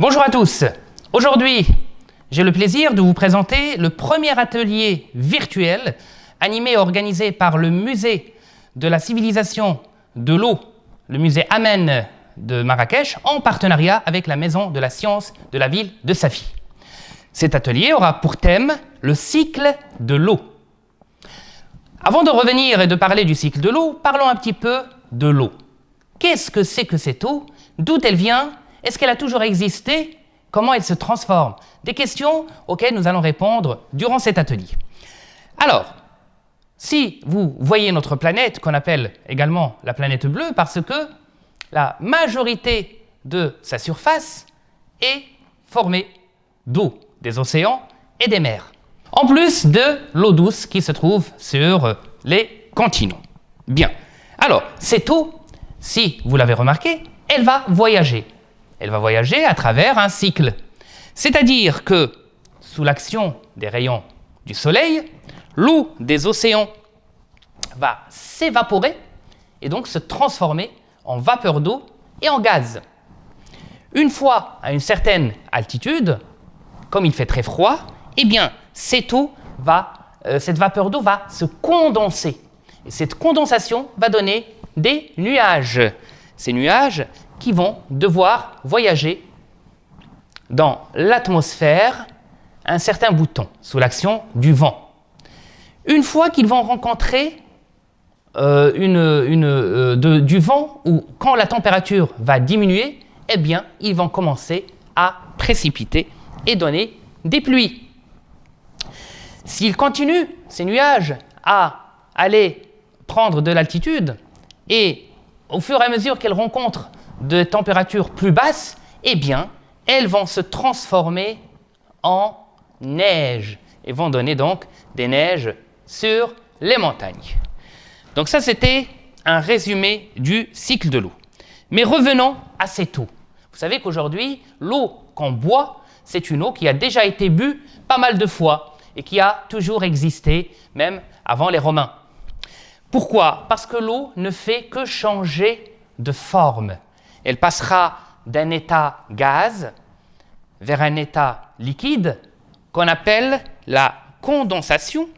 Bonjour à tous. Aujourd'hui, j'ai le plaisir de vous présenter le premier atelier virtuel animé et organisé par le musée de la civilisation de l'eau, le musée Amen de Marrakech, en partenariat avec la Maison de la Science de la ville de Safi. Cet atelier aura pour thème le cycle de l'eau. Avant de revenir et de parler du cycle de l'eau, parlons un petit peu de l'eau. Qu'est-ce que c'est que cette eau? D'où elle vient? Est-ce qu'elle a toujours existé? Comment elle se transforme? Des questions auxquelles nous allons répondre durant cet atelier. Alors, si vous voyez notre planète, qu'on appelle également la planète bleue, parce que la majorité de sa surface est formée d'eau, des océans et des mers, en plus de l'eau douce qui se trouve sur les continents. Bien, alors cette eau, si vous l'avez remarqué, elle va voyager. Elle va voyager à travers un cycle. C'est-à-dire que, sous l'action des rayons du soleil, l'eau des océans va s'évaporer et donc se transformer en vapeur d'eau et en gaz. Une fois à une certaine altitude, comme il fait très froid, eh bien, cette vapeur d'eau va se condenser. Et cette condensation va donner des nuages. Ces nuages qui vont devoir voyager dans l'atmosphère un certain bout de temps, sous l'action du vent. Une fois qu'ils vont rencontrer du vent, ou quand la température va diminuer, eh bien, ils vont commencer à précipiter et donner des pluies. S'ils continuent, ces nuages, à aller prendre de l'altitude, et au fur et à mesure qu'elles rencontrent de températures plus basses, eh bien, elles vont se transformer en neige et vont donner donc des neiges sur les montagnes. Donc ça, c'était un résumé du cycle de l'eau. Mais revenons à cette eau. Vous savez qu'aujourd'hui, l'eau qu'on boit, c'est une eau qui a déjà été bue pas mal de fois et qui a toujours existé, même avant les Romains. Pourquoi? Parce que l'eau ne fait que changer de forme. Elle passera d'un état gaz vers un état liquide qu'on appelle la condensation.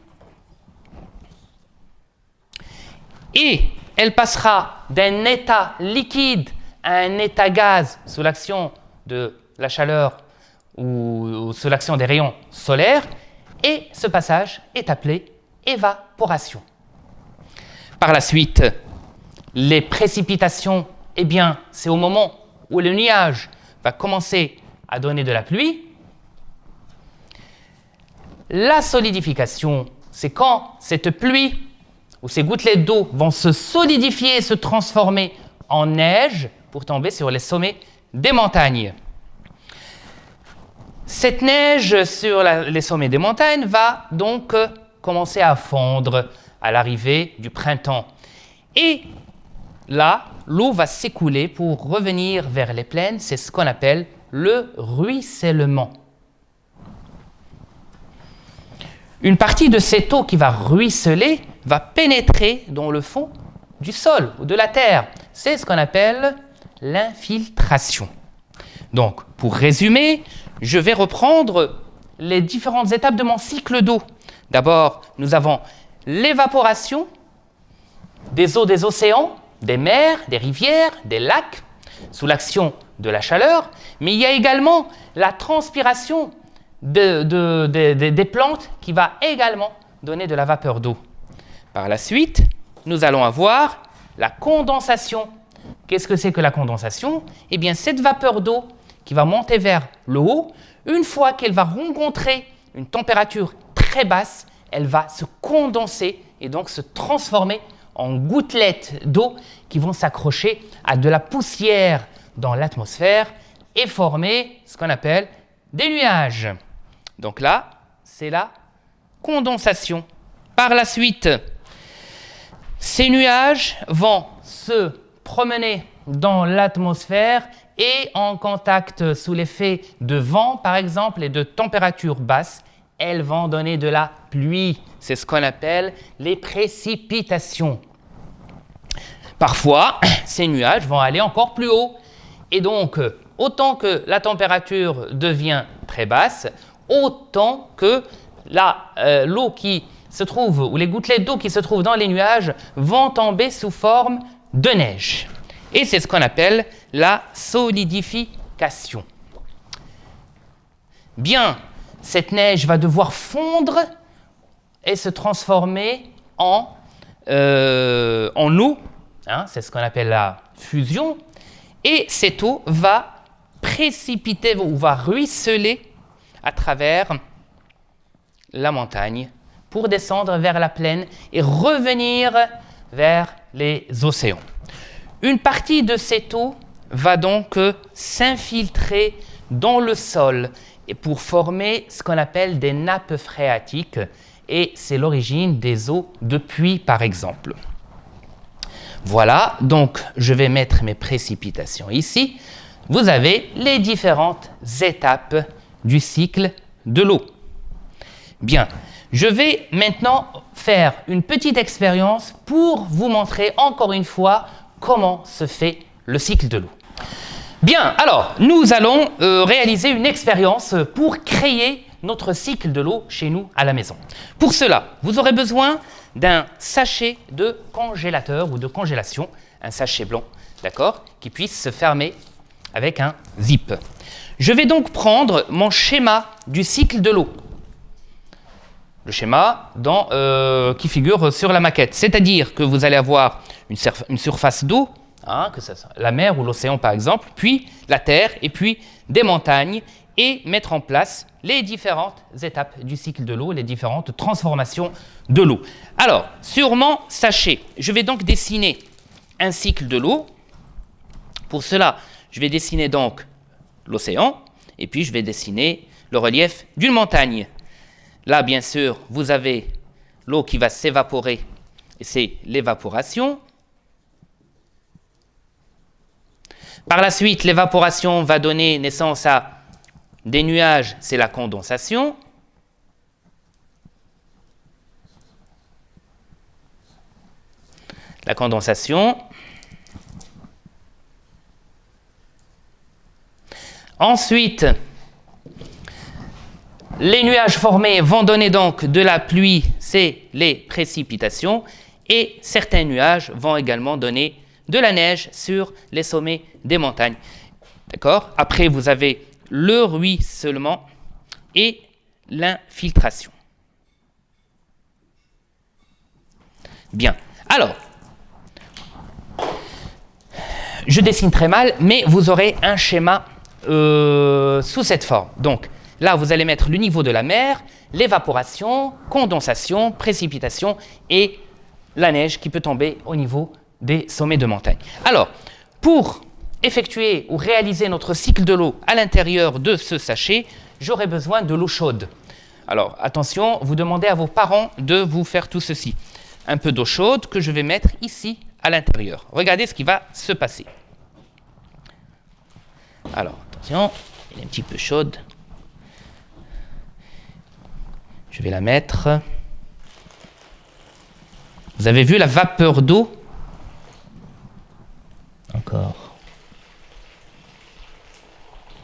Et elle passera d'un état liquide à un état gaz sous l'action de la chaleur ou sous l'action des rayons solaires. Et ce passage est appelé évaporation. Par la suite, les précipitations, eh bien, c'est au moment où le nuage va commencer à donner de la pluie. La solidification, c'est quand cette pluie ou ces gouttelettes d'eau vont se solidifier et se transformer en neige pour tomber sur les sommets des montagnes. Cette neige sur les sommets des montagnes va donc commencer à fondre à l'arrivée du printemps. Et là, l'eau va s'écouler pour revenir vers les plaines. C'est ce qu'on appelle le ruissellement. Une partie de cette eau qui va ruisseler va pénétrer dans le fond du sol ou de la terre. C'est ce qu'on appelle l'infiltration. Donc, pour résumer, je vais reprendre les différentes étapes de mon cycle d'eau. D'abord, nous avons l'évaporation des eaux des océans, des mers, des rivières, des lacs, sous l'action de la chaleur, mais il y a également la transpiration des plantes qui va également donner de la vapeur d'eau. Par la suite, nous allons avoir la condensation. Qu'est-ce que c'est que la condensation? Eh bien, cette vapeur d'eau qui va monter vers le haut, une fois qu'elle va rencontrer une température très basse, elle va se condenser et donc se transformer en gouttelettes d'eau qui vont s'accrocher à de la poussière dans l'atmosphère et former ce qu'on appelle des nuages. Donc là, c'est la condensation. Par la suite, ces nuages vont se promener dans l'atmosphère et en contact sous l'effet de vent, par exemple, et de températures basses, elles vont donner de la pluie. C'est ce qu'on appelle les précipitations. Parfois, ces nuages vont aller encore plus haut. Et donc, autant que la température devient très basse, autant que l'eau qui se trouve, ou les gouttelettes d'eau qui se trouvent dans les nuages vont tomber sous forme de neige. Et c'est ce qu'on appelle la solidification. Bien, cette neige va devoir fondre et se transformer en eau, hein, c'est ce qu'on appelle la fusion, et cette eau va précipiter ou va ruisseler à travers la montagne pour descendre vers la plaine et revenir vers les océans. Une partie de cette eau va donc s'infiltrer dans le sol et pour former ce qu'on appelle des nappes phréatiques, et c'est l'origine des eaux de pluie par exemple. Voilà, donc je vais mettre mes précipitations ici. Vous avez les différentes étapes du cycle de l'eau. Bien, je vais maintenant faire une petite expérience pour vous montrer encore une fois comment se fait le cycle de l'eau. Bien, alors, nous allons réaliser une expérience pour créer notre cycle de l'eau chez nous à la maison. Pour cela, vous aurez besoin d'un sachet de congélateur ou de congélation, un sachet blanc, d'accord, qui puisse se fermer avec un zip. Je vais donc prendre mon schéma du cycle de l'eau. Le schéma qui figure sur la maquette, c'est-à-dire que vous allez avoir une surface d'eau, hein, que ce soit la mer ou l'océan par exemple, puis la terre et puis des montagnes, et mettre en place les différentes étapes du cycle de l'eau, les différentes transformations de l'eau. Alors, sur mon sachet, je vais donc dessiner un cycle de l'eau. Pour cela, je vais dessiner donc l'océan, et puis je vais dessiner le relief d'une montagne. Là, bien sûr, vous avez l'eau qui va s'évaporer, et c'est l'évaporation. Par la suite, l'évaporation va donner naissance à des nuages, c'est la condensation. La condensation. Ensuite, les nuages formés vont donner donc de la pluie, c'est les précipitations, et certains nuages vont également donner de la neige sur les sommets des montagnes. D'accord ? Après, vous avez le ruissellement et l'infiltration. Bien. Alors, je dessine très mal, mais vous aurez un schéma sous cette forme. Donc, là, vous allez mettre le niveau de la mer, l'évaporation, condensation, précipitation et la neige qui peut tomber au niveau des sommets de montagne. Alors, pour effectuer ou réaliser notre cycle de l'eau à l'intérieur de ce sachet, j'aurai besoin de l'eau chaude. Alors, attention, vous demandez à vos parents de vous faire tout ceci. Un peu d'eau chaude que je vais mettre ici à l'intérieur. Regardez ce qui va se passer. Alors, attention, elle est un petit peu chaude. Je vais la mettre. Vous avez vu la vapeur d'eau? Encore.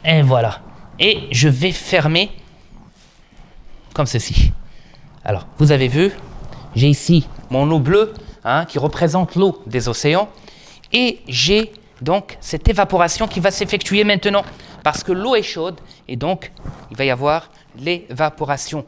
Et voilà. Et je vais fermer comme ceci. Alors, vous avez vu, j'ai ici mon eau bleue, hein, qui représente l'eau des océans. Et j'ai donc cette évaporation qui va s'effectuer maintenant parce que l'eau est chaude et donc il va y avoir l'évaporation.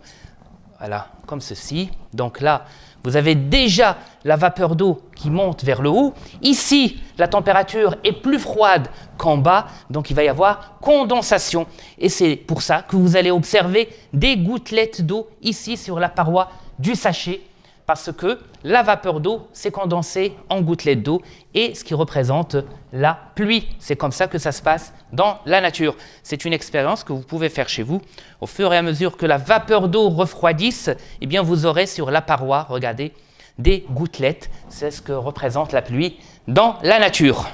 Voilà, comme ceci. Donc là, vous avez déjà la vapeur d'eau qui monte vers le haut. Ici, la température est plus froide qu'en bas, donc il va y avoir condensation. Et c'est pour ça que vous allez observer des gouttelettes d'eau ici sur la paroi du sachet, parce que la vapeur d'eau s'est condensée en gouttelettes d'eau et ce qui représente la pluie. C'est comme ça que ça se passe dans la nature. C'est une expérience que vous pouvez faire chez vous. Au fur et à mesure que la vapeur d'eau refroidisse, eh bien vous aurez sur la paroi, regardez, des gouttelettes. C'est ce que représente la pluie dans la nature.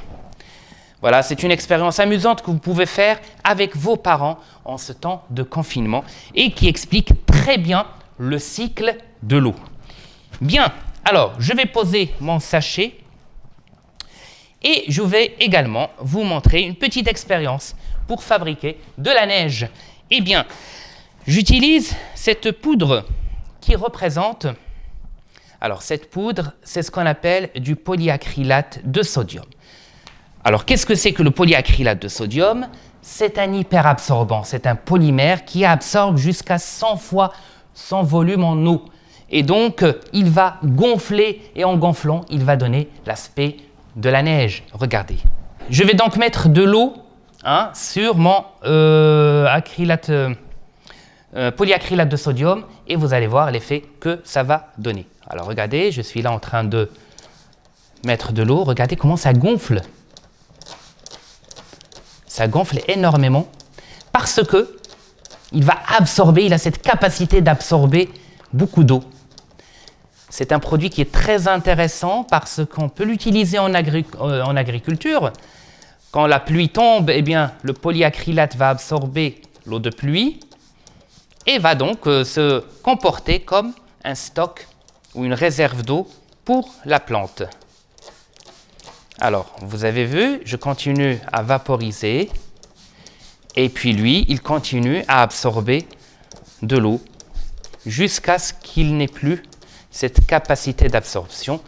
Voilà, c'est une expérience amusante que vous pouvez faire avec vos parents en ce temps de confinement et qui explique très bien le cycle de l'eau. Bien, alors je vais poser mon sachet et je vais également vous montrer une petite expérience pour fabriquer de la neige? Eh bien, j'utilise cette poudre qui représente... Alors, cette poudre, c'est ce qu'on appelle du polyacrylate de sodium. Alors, qu'est-ce que c'est que le polyacrylate de sodium? C'est un hyperabsorbant, c'est un polymère qui absorbe jusqu'à 100 fois son volume en eau. Et donc, il va gonfler, et en gonflant, il va donner l'aspect de la neige. Regardez. Je vais donc mettre de l'eau sur mon polyacrylate de sodium, et vous allez voir l'effet que ça va donner. Alors, regardez, je suis là en train de mettre de l'eau. Regardez comment ça gonfle. Ça gonfle énormément parce que il va absorber, il a cette capacité d'absorber beaucoup d'eau. C'est un produit qui est très intéressant parce qu'on peut l'utiliser en agriculture. Quand la pluie tombe, eh bien, le polyacrylate va absorber l'eau de pluie et va donc se comporter comme un stock ou une réserve d'eau pour la plante. Alors, vous avez vu, je continue à vaporiser et puis lui, il continue à absorber de l'eau jusqu'à ce qu'il n'ait plus cette capacité d'absorption,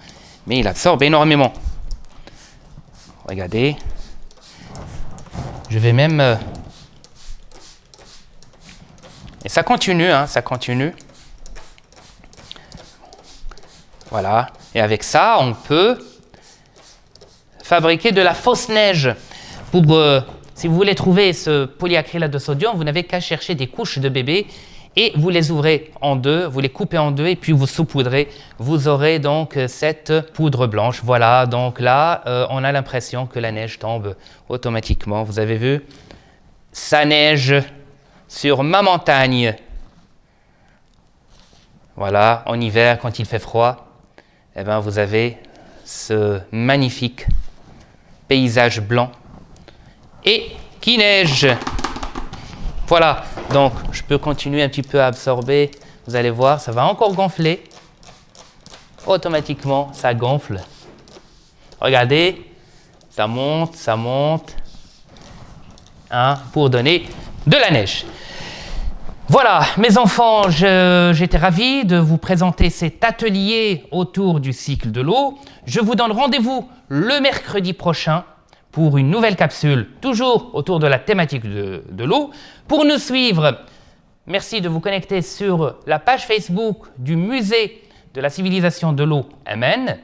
mais il absorbe énormément. Regardez, je vais même... Et ça continue, ça continue. Voilà, et avec ça, on peut fabriquer de la fausse neige. Si vous voulez trouver ce polyacrylate de sodium, vous n'avez qu'à chercher des couches de bébé et vous les ouvrez en deux, vous les coupez en deux et puis vous saupoudrez. Vous aurez donc cette poudre blanche. Voilà, donc là, on a l'impression que la neige tombe automatiquement. Vous avez vu? Ça neige sur ma montagne. Voilà, en hiver, quand il fait froid, eh bien, vous avez ce magnifique paysage blanc et qui neige. Voilà, donc je peux continuer un petit peu à absorber. Vous allez voir, ça va encore gonfler. Automatiquement, ça gonfle. Regardez, ça monte, pour donner de la neige. Voilà, mes enfants, j'étais ravi de vous présenter cet atelier autour du cycle de l'eau. Je vous donne rendez-vous le mercredi prochain pour une nouvelle capsule, toujours autour de la thématique de l'eau. Pour nous suivre, merci de vous connecter sur la page Facebook du Musée de la civilisation de l'eau MN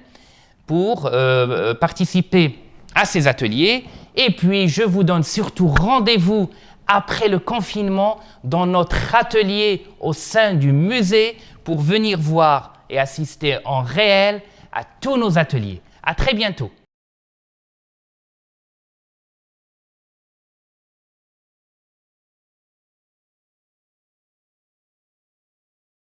pour participer à ces ateliers. Et puis, je vous donne surtout rendez-vous après le confinement dans notre atelier au sein du musée pour venir voir et assister en réel à tous nos ateliers. À très bientôt.